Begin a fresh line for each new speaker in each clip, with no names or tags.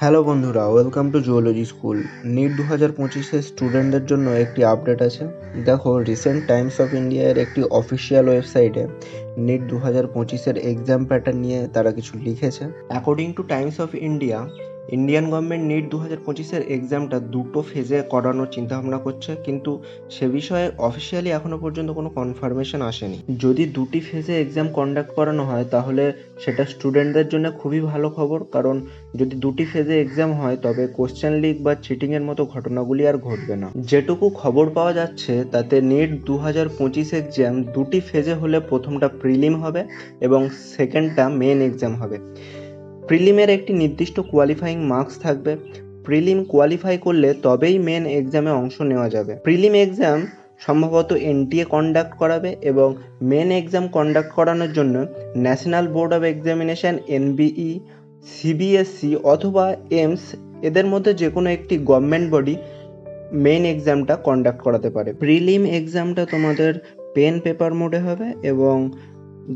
Hello বন্ধুরা, welcome to zoology school. NEET 2025-এর স্টুডেন্টদের জন্য একটি আপডেট আছে। দেখো, রিসেন্ট টাইমস অফ ইন্ডিয়ার একটি অফিসিয়াল ওয়েবসাইটে নিট 2025-এর এক্সাম প্যাটার্ন নিয়ে তারা কিছু লিখেছে। According to Times of India, Indian government NEET 2025-এর এক্সামটা দুটো ফেজে করানোর চিন্তাভাবনা করছে, কিন্তু সে বিষয়ে অফিসিয়ালি এখনো পর্যন্ত কোনো কনফার্মেশন আসেনি। যদি দুটি ফেজে এক্সাম কন্ডাক্ট করানো হয় তাহলে সেটা স্টুডেন্টদের জন্য খুবই ভালো খবর, কারণ যদি দুটি ফেজে এক্সাম হয় তবে কোশ্চেন লিক বা চিটিংয়ের মতো ঘটনাগুলি আর ঘটবে না। যেটুকু খবর পাওয়া যাচ্ছে তাতে নিট 2025 এক্সাম দুটি ফেজে হলে প্রথমটা প্রিলিম হবে এবং সেকেন্ডটা মেন এক্সাম হবে। প্রিলিমের একটি নির্দিষ্ট কোয়ালিফাইং মার্কস থাকবে। প্রিলিম কোয়ালিফাই করলে তবেই মেন এক্সামে অংশ নেওয়া যাবে। প্রিলিম এক্সাম সম্ভবত এনটিএ কন্ডাক্ট করাবে এবং মেন এক্সাম কন্ডাক্ট করানোর জন্য national board of examination এনবিই, CBSE অথবা এইমস এদের মধ্যে যে কোনো একটি গভর্নমেন্ট বডি মেইন এক্সামটা কন্ডাক্ট করাতে পারে। প্রিলিম এক্সামটা তোমাদের পেন পেপার মোডে হবে এবং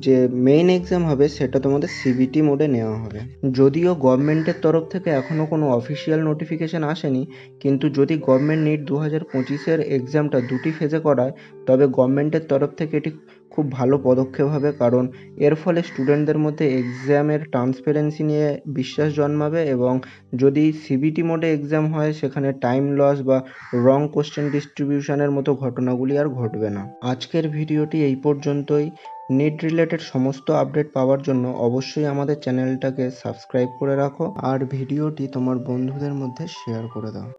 যে মেইন এক্সাম হবে সেটা তোমাদের সিবিটি মোডে নেওয়া হবে। যদিও গভর্নমেন্টের তরফ থেকে এখনও কোনো অফিসিয়াল নোটিফিকেশান আসেনি, কিন্তু যদি গভর্নমেন্ট নিট 2025-এর এক্সামটা দুটি ফেজে করায় তবে গভর্নমেন্টের তরফ থেকে এটি খুব ভালো পদক্ষেপ হবে, কারণ এর ফলে স্টুডেন্টদের মধ্যে এক্সামের ট্রান্সপারেন্সি নিয়ে বিশ্বাস জন্মাবে এবং যদি সিবিটি মোডে এক্সাম হয় সেখানে টাইম লস বা রং কোশ্চেন ডিস্ট্রিবিউশনের মতো ঘটনাগুলি আর ঘটবে না। আজকের ভিডিওটি এই পর্যন্তই। নিট রিলেটেড সমস্ত আপডেট পাওয়ার জন্য অবশ্যই আমাদের চ্যানেলটাকে সাবস্ক্রাইব করে রাখো আর ভিডিওটি তোমার বন্ধুদের মধ্যে শেয়ার করে দাও।